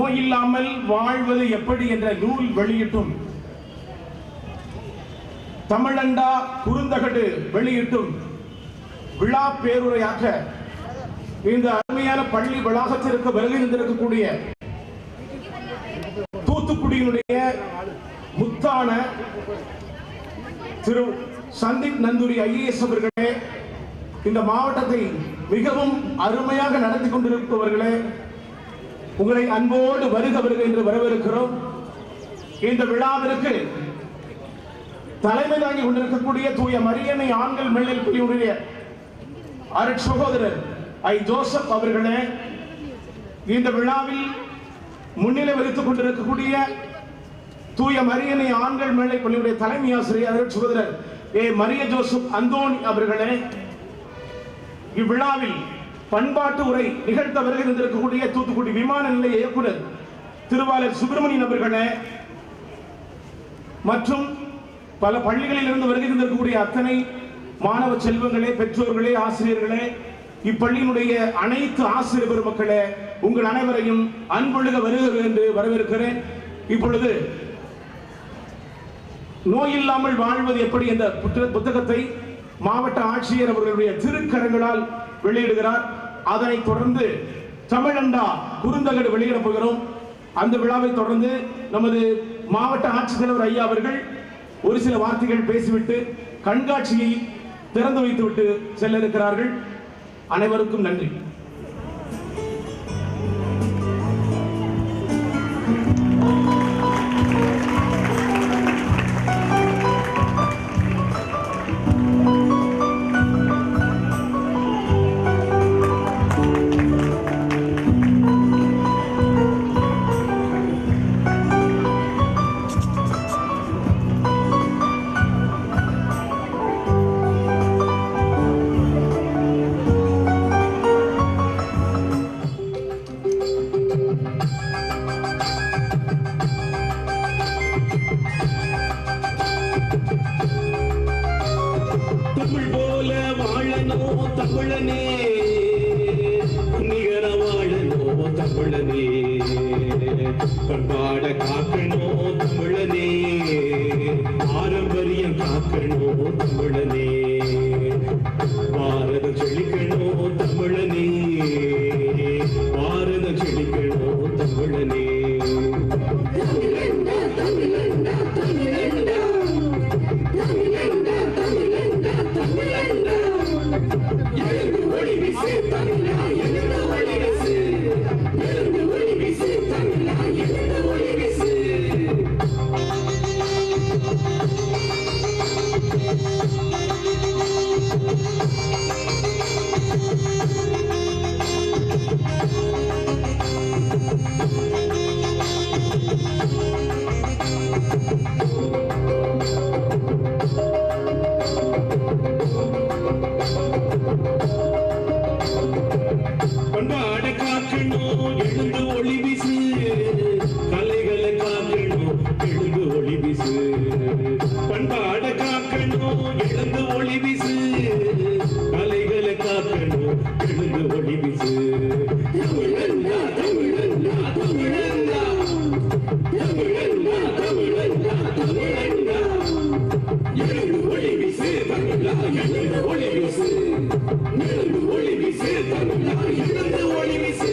நோயில்லாமல் வாழ்வது எப்படி என்ற நூல் வெளியிட்டும் தமிழண்டா குறுந்தகடு வெளியிட்டும் விழா பேருரையாற்ற இந்த அருமையான பள்ளி வளாகத்திற்கு வருகை இருந்திருக்கக்கூடிய தூத்துக்குடியினுடைய முத்தான திரு சந்தீப் நந்தூரி IAS அவர்களே, இந்த மாவட்டத்தை மிகவும் அருமையாக நடத்தி கொண்டிருப்பவர்களே, உங்களை அன்போடு வருக வருக என்று வரவேற்கிறோம். இந்த விழாவிற்கு தலைமை தாங்கி கொண்டிருக்கக்கூடிய தூய மரியன்னை ஆண்கள் மேல்நிலைப் பள்ளியுடைய அருட்சகோதரர் ஜோசப் அவர்களே, இந்த விழாவில் முன்னிலை வகித்துக் கொண்டிருக்கக்கூடிய தூய மரியன்னை ஆண்கள் மேல்நிலைப் பள்ளியுடைய தலைமை ஆசிரியர் அருட்சகோதரர் மரிய ஜோசப் அந்தோணி அவர்களே, இவ்விழாவில் பண்பாட்டு உரை நிகழ்த்த வருகை இருந்திருக்கக்கூடிய தூத்துக்குடி விமான நிலைய இயக்குனர் திருவாளர் சுப்பிரமணியன் அவர்களே, மற்றும் பல பள்ளிகளில் இருந்து வருகை இருந்திருக்கக்கூடிய அத்தனை மாணவ செல்வங்களே, பெற்றோர்களே, ஆசிரியர்களே, இப்பள்ளியினுடைய அனைத்து ஆசிரியர் பெருமக்களே, உங்கள் அனைவரையும் அன்பொழுக வருக என்று வரவேற்கிறேன். இப்பொழுது நோயில்லாமல் வாழ்வது எப்படி என்ற புத்தகத்தை மாவட்ட ஆட்சியர் அவர்களுடைய திருக்கரங்களால் வெளியிடுகிறார். அதனைத் தொடர்ந்து தமிழண்டா குறுந்தகடு வெளியிட போகிறோம். அந்த விழாவை தொடர்ந்து நமது மாவட்ட ஆட்சித்தலைவர் ஐயா அவர்கள் ஒரு சில வார்த்தைகள் பேசிவிட்டு கண்காட்சியை திறந்து வைத்துவிட்டு செல்ல இருக்கிறார்கள். அனைவருக்கும் நன்றி. தமிழனே நிகர வாழனோ தமிழனே, பண்பாட காக்கணோ தமிழனே, பாரம்பரியம் காக்கணோ தமிழனே, பாரதம் செழிக்கணோ தமிழனே, பாரதம் செழிக்கணோ தமிழனே. பண்பாட காக்கணும் எழுந்து ஒளி வீசு, கலைகளை காக்கணும் எழுந்து ஒளி வீசு, பண்பாட காக்கணும் எழுந்து ஒளி வீசு, கலைகளை காக்கணும் எழுந்து ஒளி வீசு. தமிழன்னா தமிழன்னா தமிழன்னா தமிழன்னா தமிழன்னா தமிழன்னா, எழுந்து ஒளி வீசு தமிழா, எழுந்து ஒளி வீசு, எழுந்து ஒளி வீசு தமிழா, எழுந்து ஒளி வீசு.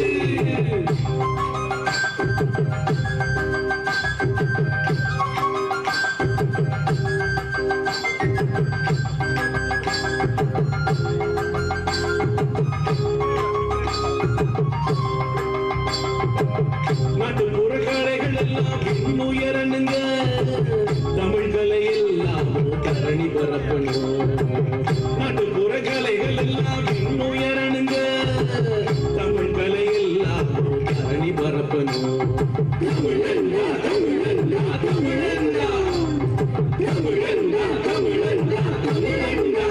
நாட்டுப்புற கலைகள் எல்லாம் இன்னுயரனுங்க, தமிழ்களை எல்லாம் தரணி பரப்பணும். நாட்டுப்புற கலைகள் எல்லாம் இன்னுயரனுங்க, தமிழ்களை எல்லாம் தரணி பரப்பணும். தமிழன்னா தமிழன்னா தமிழன்னா தமிழன்னா தமிழன்னா தமிழன்னா,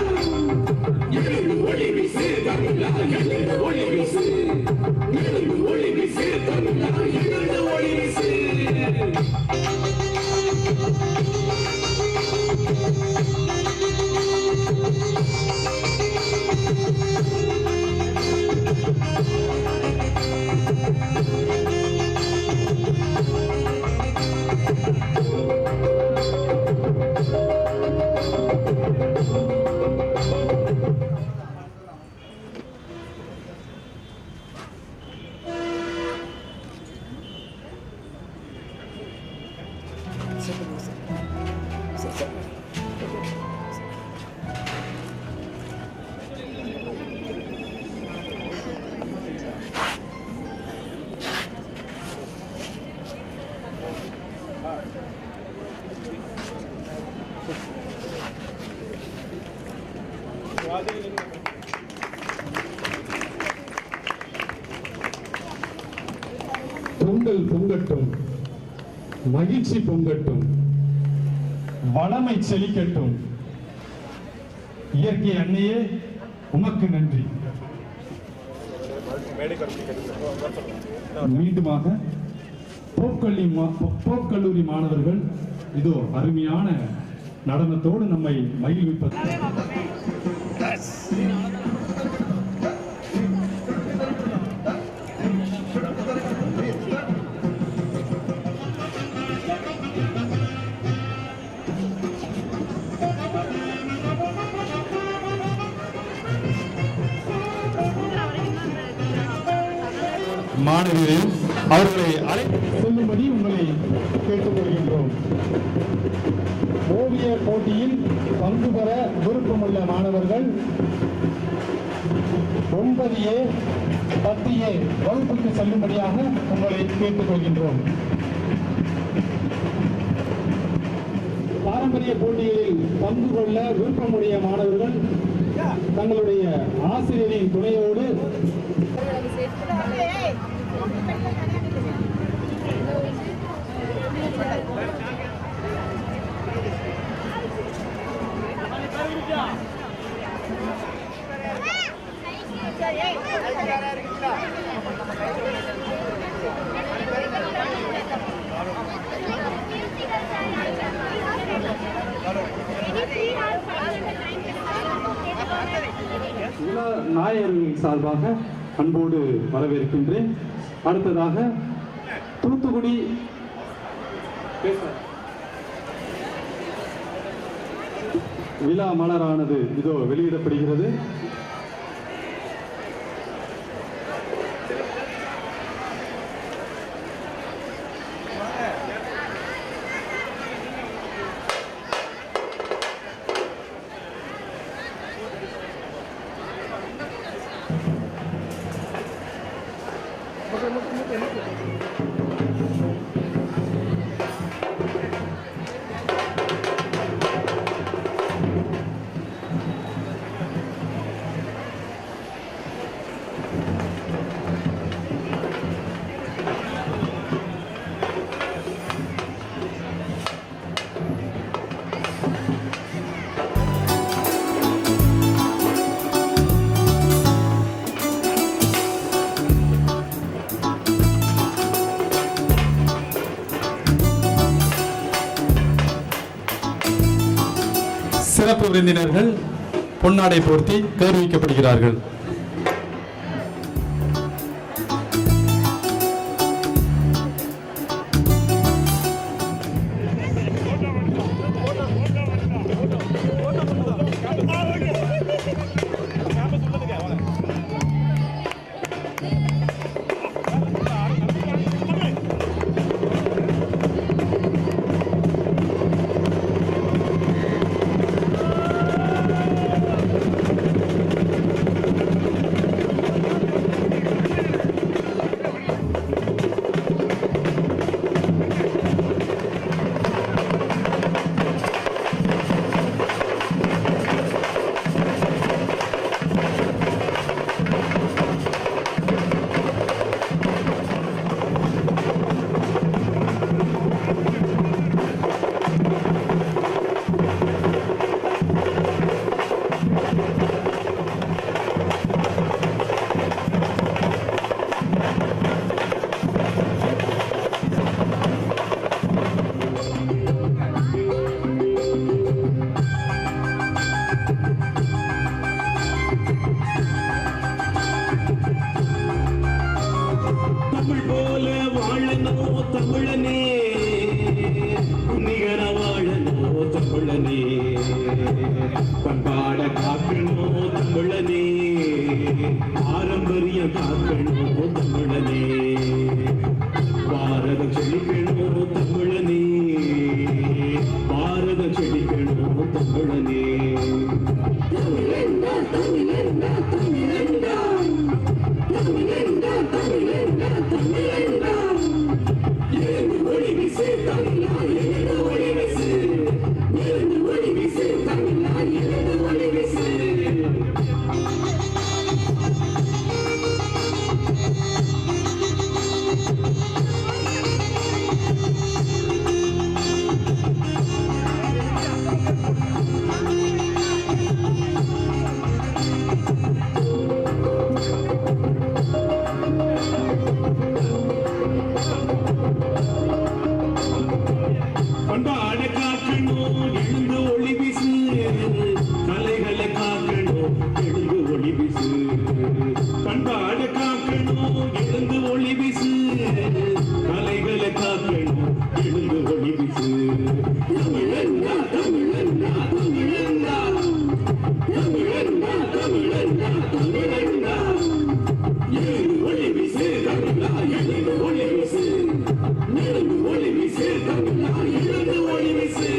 எழுந்து ஒளி வீசு தமிழா, எழுந்து ஒளி வீசு, எழுந்து ஒளி வீசு தமிழா, எழுந்து ஒளி வீசு. பொங்கல் பொங்கட்டும், மகிழ்ச்சி பொங்கட்டும், வளமை செழிக்கட்டும். இயற்கை அன்னையே உமக்கு நன்றி. மீண்டுமாக போப் கல்லூரி மாணவர்கள் இதோ அருமையான நடனத்தோடு நம்மை மகிழ்விப்பது. மாணவர்கள் அவர்களை அழைத்து செல்லும்படி உங்களை கேட்டுக்கொள்கின்றோம். ஓவிய போட்டியில் பங்கு பெற விருப்பமுள்ள மாணவர்கள் 9A 10A வகுப்புக்கு செல்லும்படியாக உங்களை கேட்டுக்கொள்கின்றோம். பாரம்பரிய போட்டிகளில் பங்கு கொள்ள விருப்பமுடைய மாணவர்கள் தங்களுடைய ஆசிரியரின் துணையோடு நாயகர்கள் சார்பாக அன்போடு வரவேற்கின்றேன். அடுத்ததாக தூத்துக்குடி விழா மலரானது இதோ வெளியிடப்படுகிறது. சிறப்பு விருந்தினர்கள் பொன்னாடை போர்த்தி கௌரவிக்கப்படுகிறார்கள். தமிழனே நிகர வாழனோ தமிழனே பண்பாட காக்கணோ தமிழனே பாரம்பரியம் காக்கணோ தமிழனே பாரதம் செழிக்கணோ தமிழனே பாரதம் செழிக்கணோ தமிழனே எழுந்து ஒளி வீசு கலைகளை காக்கணும் எழுந்து ஒளி வீசு பண்பாடு காக்கணும் எழுந்து ஒளி வீசு கலைகளை காக்கணும் எழுந்து ஒளி வீசு தமிழன்னா தமிழன்னா தமிழன்னா தமிழன்னா தமிழன்னா தமிழன்னா எழுந்து ஒளி வீசு தமிழா எழுந்து ஒளி வீசு எழுந்து ஒளி வீசு தமிழா எழுந்து ஒளி வீசு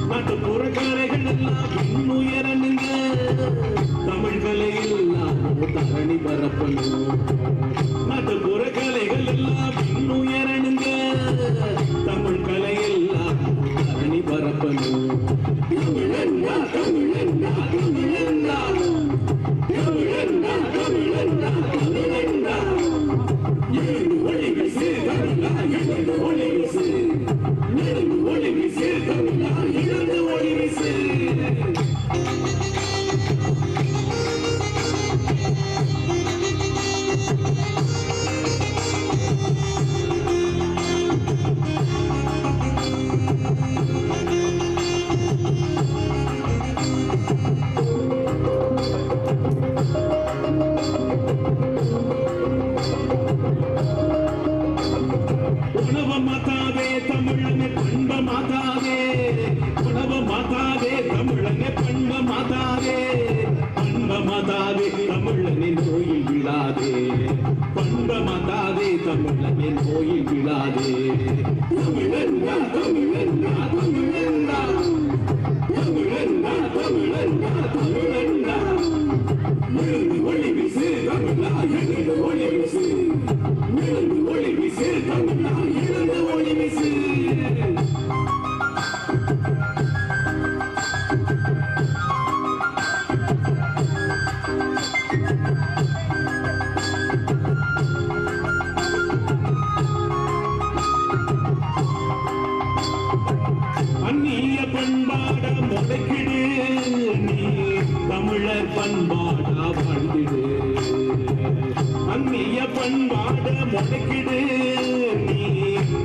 நாட்டுப்புற கலைகள் எல்லாம் இன்னுயரனுங்க தமிழ் கலை எல்லாம் தரணி பரப்பணும் நாட்டுப்புற கலைகள் எல்லாம் இன்னுயரனுங்க தமிழ் கலை எல்லாம் தரணி பரப்பணும் தமிழன்னா தமிழன்னா தமிழன்னா தமிழன்னா தமிழன்னா தமிழன்னா எழுந்து ஒளி வீசு தமிழா எழுந்து ஒளி வீசு எழுந்து ஒளி வீசு தமிழா எழுந்து ஒளி வீசு உணவ மாதாவே தமிழனே பண்ப மாதாவே உணவ மாதாவே தமிழனே பண்ப மாதாவே பண்ப மாதாவே தமிழனே நோயில் விழாதே பண்ப மாதாவே தமிழனே நோயில் விழாதே தமிழன்னா தமிழன்னா தமிழன்னா தமிழன்னா தமிழன்னா தமிழன்னா எழுந்து ஒளி வீசு தமிழா எழுந்து ஒளி வீசு எழுந்து ஒளி வீசு தமிழா எழுந்து ஒளி வீசு அந்நிய பண்பாட முளைக்கிடு நீ தமிழர் பண்பாடா வாழ்ந்திடு அந்நிய பண்பாட முளைக்கிடு நீ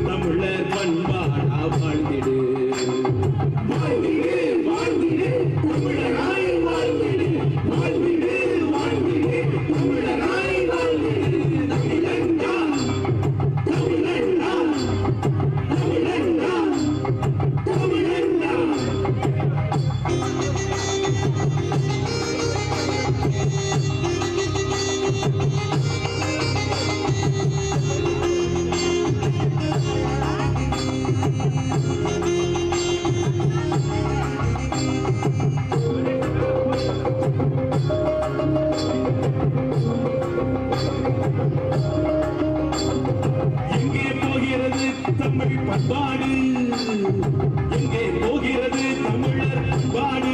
தமிழர் பண்பாடா வாழ்ந்திடு வாழ்ந்திடு வாழ்ந்திடு தமிழராய் வாழ்ந்திடு வாழ்ந்திடு வாழ்ந்திடு தமிழராய் வாழ்ந்திடு தமிழன்னா தமிழன்னா தமிழன்னா தமிழன்னா எங்கே போகிறது தமிழ் பண்பாடு எங்கே போகிறது தமிழர் பண்பாடு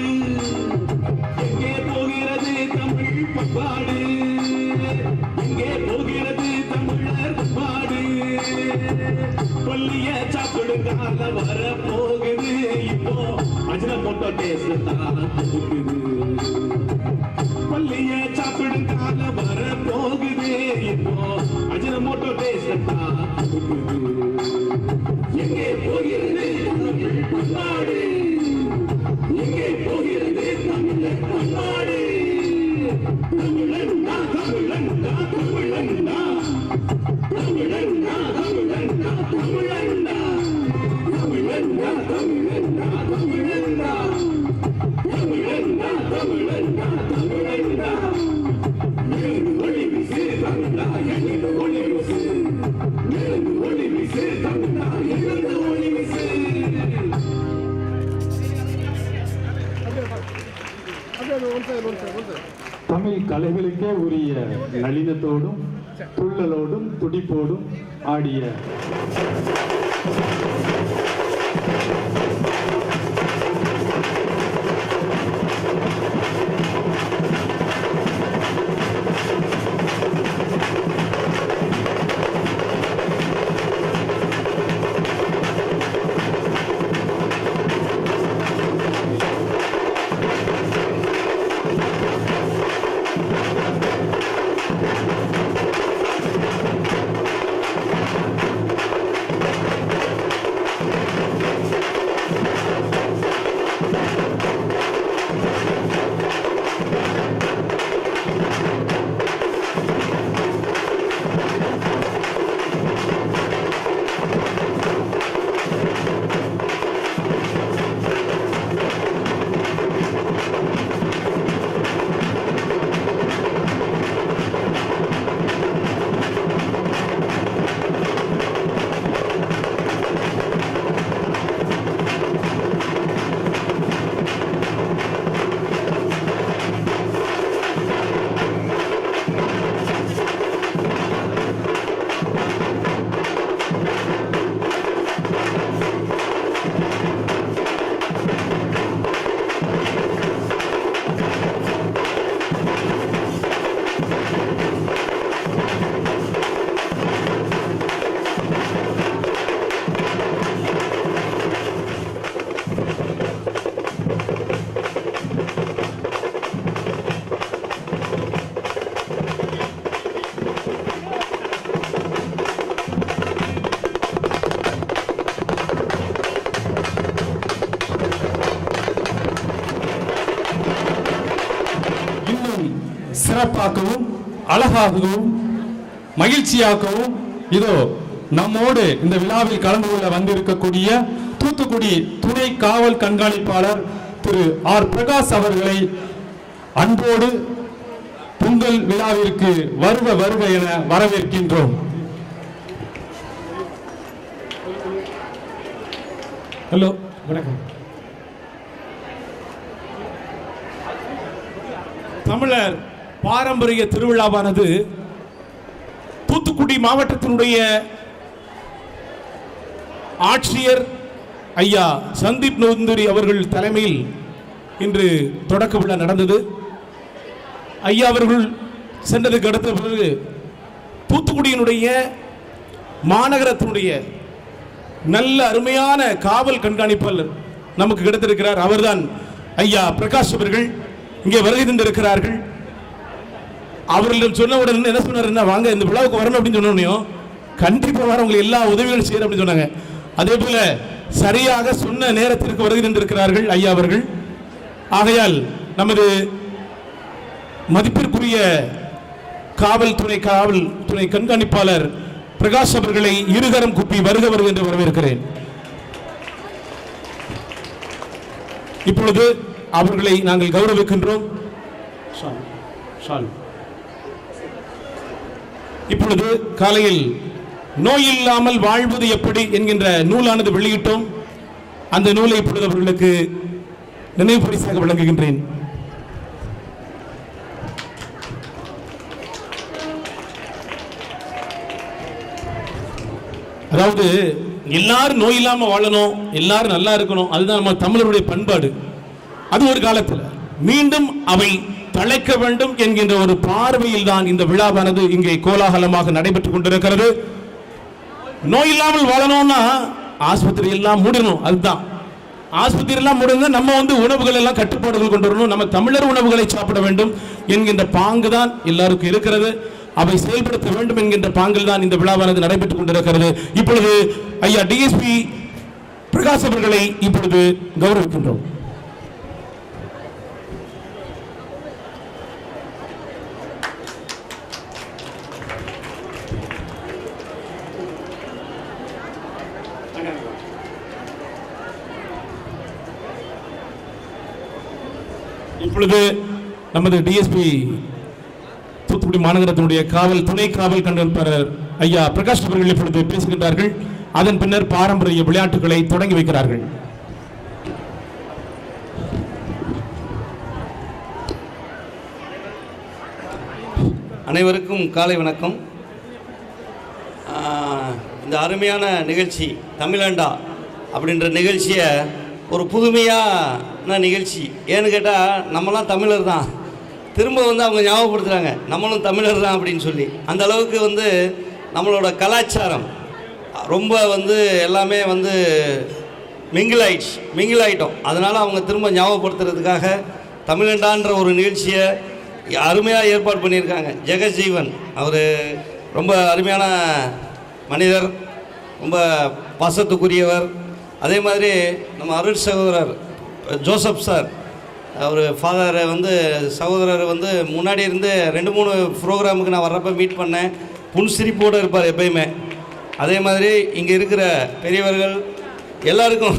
எங்கே போகிறது தமிழ் பண்பாடு எங்கே போகிறது தமிழர் பண்பாடு கொல்லிய சாப்பிடுங்கால வர போகுது இப்போ அஜன போட்டோ டேஸ்ட் தான் கொடுக்குது பள்ளிய சாப்பிடுங்கால வர போகுது இப்போ அஜன மோட்டோ டேஸ்ட் தான் கொடுக்குது எங்கே போகிறது தமிழ் பண்பாடு எங்கே போகிறது தமிழர் பண்பாடு தமிழன்னா தமிழன்னா தமிழன்னா தமிழன்னா தமிழன்னா தமிழன்னா தமிழன்னா தமிழன்னா தமிழன்னா தமிழன்னா தமிழன்னா தமிழன்னா எழுந்து ஒளி வீசு தமிழா எழுந்து ஒளி வீசு எழுந்து ஒளி வீசு தமிழா எழுந்து ஒளி வீசு தமிழ் கலைகளுக்கே உரிய நளினத்தோடும் துள்ளலோடும் துடிப்போடும் ஆடிய சிறப்பாக்கவும் அழகாகவும் மகிழ்ச்சியாக்கவும் இதோ நம்மோடு இந்த விழாவில் கலந்து கொள்ள வந்திருக்கக்கூடிய தூத்துக்குடி துணை காவல் கண்காணிப்பாளர் திரு ஆர் பிரகாஷ் அவர்களை அன்போடு பொங்கல் விழாவிற்கு வருக வருக என வரவேற்கின்றோம். ஹலோ, வணக்கம். தமிழர் பாரம்பரிய திருவிழாவானது தூத்துக்குடி மாவட்டத்தினுடைய ஆட்சியர் ஐயா சந்தீப் நந்தூரி அவர்கள் தலைமையில் இன்று தொடக்க விழா நடந்தது. ஐயா அவர்கள் சென்றதுக்கு அடுத்த பிறகு தூத்துக்குடியினுடைய மாநகரத்தினுடைய நல்ல அருமையான காவல் கண்காணிப்பாளர் நமக்கு கிடைத்திருக்கிறார். அவர்தான் ஐயா பிரகாஷ் அவர்கள் இங்கே வருகை தந்திருக்கிறார்கள். அவர்களிடம் சொன்ன உடனே என்ன சொன்னார், வாங்க இந்த விழாவுக்கு வரணும் அப்படின்னு சொன்னோம். கண்டிப்பாக வர உங்களுக்கு எல்லா உதவிகளும் செய்யணும் அப்படின்னு சொன்னாங்க. அதே போல சரியாக சொன்ன நேரத்திற்கு வருகை தந்திருக்கிறார்கள் ஐயா அவர்கள். ஆகையால் நமது மதிப்பிற்குரிய காவல் துணை கண்காணிப்பாளர் பிரகாஷ் அவர்களை இருகரம் கூப்பி வருக வருக என்று வரவேற்கிறேன். இப்பொழுது அவர்களை நாங்கள் கௌரவிக்கின்றோம். இப்பொழுது காலையில் நோய் இல்லாமல் வாழ்வது எப்படி என்கின்ற நூலானது வெளியிட்டோம். அந்த நூலை இப்பொழுது அவர்களுக்கு நினைவு பரிசாக வழங்குகின்றேன். அதாவது எல்லாரும் நோய் இல்லாம வாழணும், எல்லாரும் நல்லா இருக்கணும், அதுதான் நம்ம தமிழருடைய பண்பாடு. அது ஒரு காலத்தில் மீண்டும் அவை தழைக்க வேண்டும் என்கின்ற ஒரு பார்வையில் தான் இந்த விழாவானது இங்கே கோலாகலமாக நடைபெற்றுக் கொண்டிருக்கிறது. நோய் இல்லாமல் வாழணும்னா ஆஸ்பத்திரி எல்லாம் மூடணும். அதுதான் ஆஸ்பத்திரி எல்லாம் மூடணும். நம்ம உணவுகள் எல்லாம் கட்டுப்பாடுகள் கொண்டு வரணும். நம்ம தமிழர் உணவுகளை சாப்பிட வேண்டும் என்கின்ற பாங்கு தான் எல்லாருக்கும் இருக்கிறது. அவை செயல்படுத்த வேண்டும் என்கின்ற பாங்கில் தான் இந்த விழாவானது நடைபெற்றுக் கொண்டிருக்கிறது. இப்பொழுது ஐயா டிஎஸ்பி பிரகாஷ் அவர்களை இப்பொழுது கௌரவிக்கின்றோம். இப்பொழுது நமது டிஎஸ்பி தூத்துக்குடி மாநகரத்தினுடைய துணை காவல் கண்காணிப்பாளர் ஐயா பிரகாஷ் அவர்கள் இப்பொழுது பேசுகின்றார்கள். அதன் பின்னர் பாரம்பரிய விளையாட்டுகளை தொடங்கி வைக்கிறார்கள். அனைவருக்கும் காலை வணக்கம். இந்த அருமையான நிகழ்ச்சி தமிழண்டா அப்படின்ற நிகழ்ச்சியை ஒரு புதுமையான நிகழ்ச்சி. ஏன்னு கேட்டால் நம்மலாம் தமிழர் தான், திரும்ப அவங்க ஞாபகப்படுத்துகிறாங்க நம்மளும் தமிழர் தான் அப்படின்னு சொல்லி. அந்த அளவுக்கு நம்மளோட கலாச்சாரம் ரொம்ப எல்லாமே மிங்கிள் ஆகிட்டோம். அதனால் அவங்க திரும்ப ஞாபகப்படுத்துறதுக்காக தமிழண்டான்ற ஒரு நிகழ்ச்சியை அருமையாக ஏற்பாடு பண்ணியிருக்காங்க. ஜெகஜீவன் அவர் ரொம்ப அருமையான மனிதர், ரொம்ப பாசத்துக்குரியவர். அதே மாதிரி நம்ம அருள் சகோதரர் ஜோசப் சார், அவர் ஃபாதரை சகோதரர் முன்னாடி இருந்து 2-3 ப்ரோக்ராமுக்கு நான் வர்றப்போ மீட் பண்ணேன். புன்சிரிப்போடு இருப்பார் எப்பயுமே. அதே மாதிரி இங்கே இருக்கிற பெரியவர்கள் எல்லாருக்கும்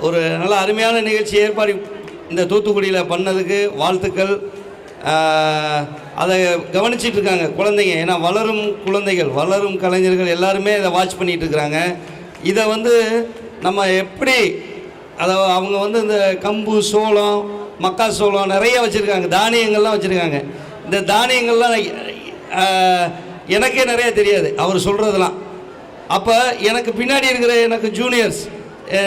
ஒரு நல்ல அருமையான நிகழ்ச்சி ஏற்பாடு இந்த தூத்துக்குடியில் பண்ணதுக்கு வாழ்த்துக்கள். அதை கவனிச்சிட்டு இருக்காங்க குழந்தைங்க. ஏன்னா வளரும் குழந்தைகள், வளரும் கலைஞர்கள் எல்லாருமே இதை வாட்ச் பண்ணிகிட்டு இருக்கிறாங்க. இதை நம்ம எப்படி அவங்க இந்த கம்பு, சோளம், மக்கா சோளம் நிறைய வச்சுருக்காங்க, தானியங்கள்லாம் வச்சுருக்காங்க. இந்த தானியங்கள்லாம் எனக்கே நிறைய தெரியாது அவர் சொல்கிறதெல்லாம். அப்போ எனக்கு பின்னாடி இருக்கிற எனக்கு ஜூனியர்ஸ்,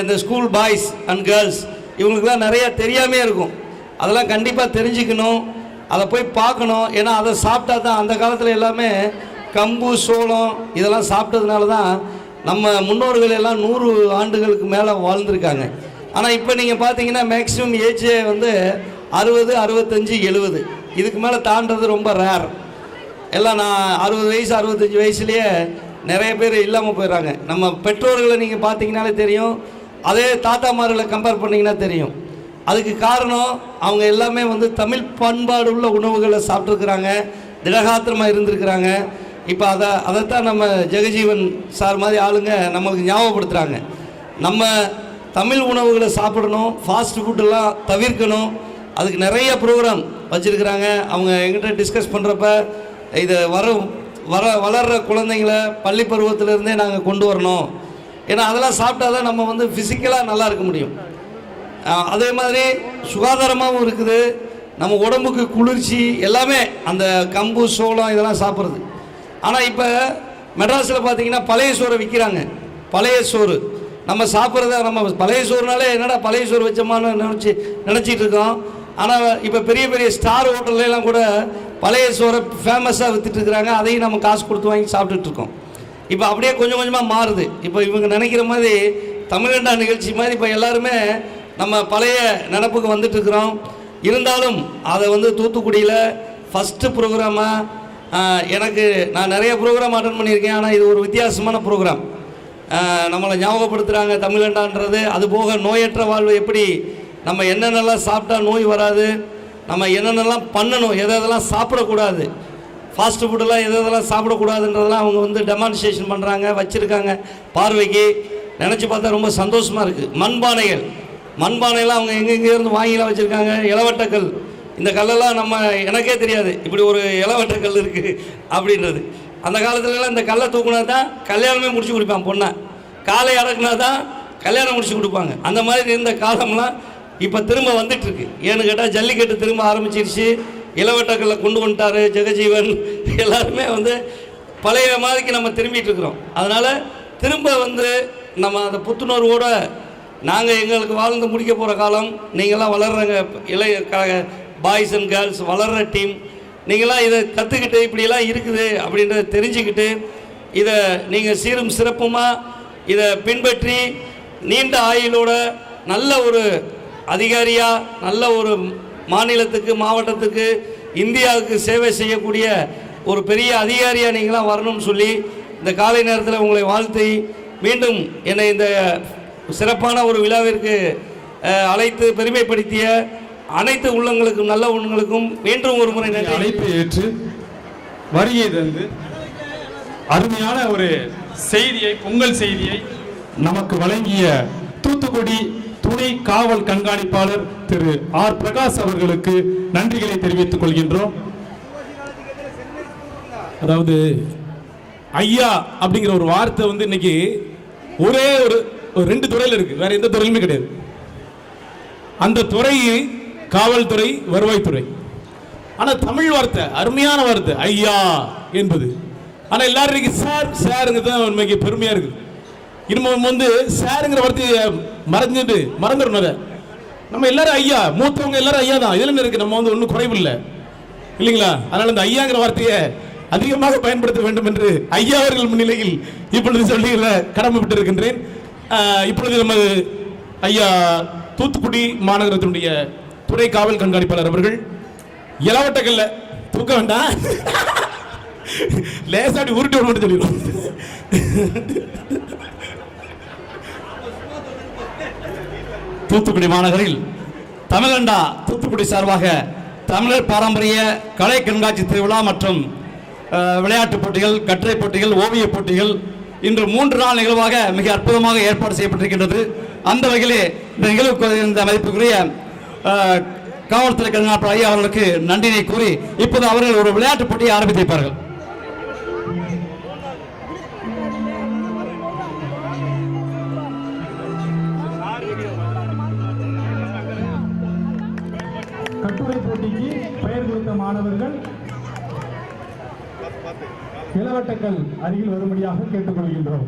இந்த ஸ்கூல் பாய்ஸ் அண்ட் கேர்ள்ஸ், இவங்களுக்குலாம் நிறையா தெரியாமே இருக்கும். அதெல்லாம் கண்டிப்பாக தெரிஞ்சுக்கணும், அதை போய் பார்க்கணும். ஏன்னா அதை சாப்பிட்டா தான் அந்த காலத்தில் எல்லாமே கம்பு, சோளம் இதெல்லாம் சாப்பிட்டதுனால தான் நம்ம முன்னோர்கள் எல்லாம் 100 ஆண்டுகளுக்கு மேலே வாழ்ந்துருக்காங்க. ஆனால் இப்போ நீங்கள் பார்த்தீங்கன்னா மேக்ஸிமம் ஏஜே 60, 65, 70 இதுக்கு மேலே தாண்டது ரொம்ப ரேர். எல்லாம் நான் 60 வயசு 65 வயசுலேயே நிறைய பேர் இல்லாமல் போயிடுறாங்க. நம்ம பெற்றோர்களை நீங்கள் பார்த்தீங்கன்னாலே தெரியும், அதே தாத்தாமார்களை கம்பேர் பண்ணிங்கன்னா தெரியும். அதுக்கு காரணம் அவங்க எல்லாமே வந்து தமிழ் பண்பாடு உள்ள உணவுகளை சாப்பிட்ருக்குறாங்க, திடகாத்திரமாக இருந்திருக்கிறாங்க. இப்போ அதைத்தான் நம்ம ஜெகஜீவன் சார் மாதிரி ஆளுங்க நம்மளுக்கு ஞாபகப்படுத்துகிறாங்க. நம்ம தமிழ் உணவுகளை சாப்பிடணும், ஃபாஸ்ட் ஃபுட்டெல்லாம் தவிர்க்கணும். அதுக்கு நிறைய ப்ரோக்ராம் வச்சுருக்கிறாங்க. அவங்க எங்கிட்ட டிஸ்கஸ் பண்ணுறப்ப இதை வளர்கிற குழந்தைங்கள பள்ளி பருவத்திலேருந்தே நாங்கள் கொண்டு வரணும். ஏன்னா அதெல்லாம் சாப்பிட்டா தான் நம்ம வந்து ஃபிசிக்கலாக நல்லா இருக்க முடியும். அதே மாதிரி சுகாதாரமாகவும் இருக்குது, நம்ம உடம்புக்கு குளிர்ச்சி எல்லாமே அந்த கம்பு சோளம் இதெல்லாம் சாப்பிட்றது. ஆனால் இப்போ மெட்ராஸில் பார்த்தீங்கன்னா பழைய சோறை விற்கிறாங்க. பழைய சோறு நம்ம சாப்பிட்றத நம்ம பழைய சோறுனாலே என்னடா பழைய சோறு வச்சோமான்னு நினச்சிட்டு இருக்கோம். ஆனால் இப்போ பெரிய பெரிய ஸ்டார் ஹோட்டல்லாம் கூட பழைய சோறை ஃபேமஸாக விற்றுட்டுருக்குறாங்க. அதையும் நம்ம காசு கொடுத்து வாங்கி சாப்பிட்டுட்ருக்கோம். இப்போ அப்படியே கொஞ்சம் கொஞ்சமாக மாறுது. இப்போ இவங்க நினைக்கிற மாதிரி தமிழண்டா நிகழ்ச்சி மாதிரி இப்போ எல்லாருமே நம்ம பழைய நினப்புக்கு வந்துட்டுருக்குறோம். இருந்தாலும் அதை வந்து தூத்துக்குடியில் ஃபஸ்ட்டு ப்ரோக்ராமாக நான் நிறைய ப்ரோக்ராம் அட்டன் பண்ணியிருக்கேன். ஆனால் இது ஒரு வித்தியாசமான ப்ரோக்ராம். நம்மளை ஞாபகப்படுத்துகிறாங்க தமிழண்டான்றது. அதுபோக நோயற்ற வாழ்வு எப்படி நம்ம என்னென்னலாம் சாப்பிட்டா நோய் வராது, நம்ம என்னென்னலாம் பண்ணணும், எதெல்லாம் சாப்பிடக்கூடாது, ஃபாஸ்ட் ஃபுட்டெல்லாம் எதெல்லாம் சாப்பிடக்கூடாதுன்றதெல்லாம் அவங்க வந்து டெமான்ஸ்ட்ரேஷன் பண்ணுறாங்க, வச்சுருக்காங்க பார்வைக்கு. நினச்சி பார்த்தா ரொம்ப சந்தோஷமாக இருக்குது. மண்பானையெல்லாம் அவங்க எங்கெங்கேருந்து வாங்கிலாம் வச்சுருக்காங்க. இளவட்டக்கல், இந்த கல்லெல்லாம் நம்ம எனக்கே தெரியாது இப்படி ஒரு இளவட்டக்கல் இருக்குது அப்படின்றது. அந்த காலத்துலலாம் இந்த கல்லை தூக்குனா தான் கல்யாணமே முடிச்சு கொடுப்பான் பொண்ணை, காலை அடக்குனா தான் கல்யாணம் முடிச்சு கொடுப்பாங்க. அந்த மாதிரி இருந்த காலம்லாம் இப்போ திரும்ப வந்துட்டுருக்கு. ஏன்னு கேட்டால் ஜல்லிக்கட்டு திரும்ப ஆரம்பிச்சிருச்சு. இளவட்டக்கல்லை கொண்டு வந்துட்டார் ஜெகஜீவன். எல்லாருமே வந்து பழைய மாதிரிக்கு நம்ம திரும்பிட்டு இருக்கிறோம். அதனால் திரும்ப வந்து நம்ம அந்த புத்துணர்வோடு நாங்கள் எங்களுக்கு வாழ்ந்து முடிக்க போகிற காலம். நீங்களாம் வளர்கிறங்க இளைய பாய்ஸ் அண்ட் கேர்ள்ஸ் வளர்கிற டீம், நீங்களாம் இதை கற்றுக்கிட்டு இப்படியெல்லாம் இருக்குது அப்படின்றத தெரிஞ்சுக்கிட்டு இதை நீங்கள் சீரும் சிறப்புமாக இதை பின்பற்றி நீண்ட ஆயுளோட நல்ல ஒரு அதிகாரியாக, நல்ல ஒரு மாநிலத்துக்கு, மாவட்டத்துக்கு, இந்தியாவுக்கு சேவை செய்யக்கூடிய ஒரு பெரிய அதிகாரியாக நீங்களாம் வரணும்னு சொல்லி இந்த காலை நேரத்தில் உங்களை வாழ்த்தி மீண்டும் என்னை இந்த சிறப்பான ஒரு விழாவிற்கு அழைத்து பெருமைப்படுத்திய அனைத்து உள்ளங்களுக்கும், நல்ல உள்ளங்களுக்கும் மீண்டும் ஒரு முறை நன்றி. அழைப்பை ஏற்று வருகை தந்து அருமையான ஒரு செய்தியை, பொங்கல் செய்தியை நமக்கு வழங்கிய தூத்துக்குடி துணை காவல் கண்காணிப்பாளர் திரு ஆர் பிரகாஷ் அவர்களுக்கு நன்றிகளை தெரிவித்துக் கொள்கின்றோம். அதாவது ஐயா அப்படிங்கிற ஒரு வார்த்தை வந்து இன்னைக்கு ஒரே ஒரு 2 துறையில் இருக்கு, வேற எந்த துறையிலுமே கிடையாது. அந்த துறை காவல்துறை, வருவாய்த்துறை. ஆனா தமிழ் வார்த்தை, அருமையான வார்த்தை ஐயா என்பது. ஆனா எல்லாரும் இன்னைக்கு சார் சாருங்கிறது தான் உண்மைக்கு பெருமையா இருக்கு. இன்னும் வந்து சாருங்கிற வார்த்தையை மறந்துடணும். அதை நம்ம எல்லாரும் ஐயா, மூத்தவங்க எல்லாரும் ஐயா தான். இதுல இருக்கு, நம்ம வந்து ஒன்றும் குறைவு இல்லை இல்லைங்களா? அதனால இந்த ஐயாங்கிற வார்த்தையை அதிகமாக பயன்படுத்த வேண்டும் என்று ஐயா அவர்கள் முன்னிலையில் இப்பொழுது சொல்லி கடமைப்பட்டு இருக்கின்றேன். இப்பொழுது நமது ஐயா தூத்துக்குடி மாநகரத்தினுடைய துணை காவல் கண்காணிப்பாளர் அவர்கள் இளவட்டக்கல்ல தூக்க வேண்டாம், லேசாடி உருட்டி விட மட்டும் சொல்லிடுவோம். தூத்துக்குடி மாநகரில் தமிழண்டா தூத்துக்குடி சார்பாக தமிழர் பாரம்பரிய கலை கண்காட்சி திருவிழா மற்றும் விளையாட்டுப் போட்டிகள், கட்டுரை போட்டிகள், ஓவிய போட்டிகள் இன்று 3 நாள் நிகழ்வாக மிக அற்புதமாக ஏற்பாடு செய்யப்பட்டிருக்கின்றது. அந்த வகையிலே இந்த நிகழ்வுக்கு இந்த மதிப்புக்குரிய காவல்துறை கண்காணிப்பாளர் ஐயா அவர்களுக்கு நன்றினை கூறி இப்போது அவர்கள் ஒரு விளையாட்டுப் போட்டியை ஆரம்பித்து வைப்பார்கள். கட்டுரை போட்டிக்கு பெயர் கொடுத்த மாணவர்கள் இளவட்டக்கல் அருகில் வரும்படியாக கேட்டுக்கொள்கின்றோம்.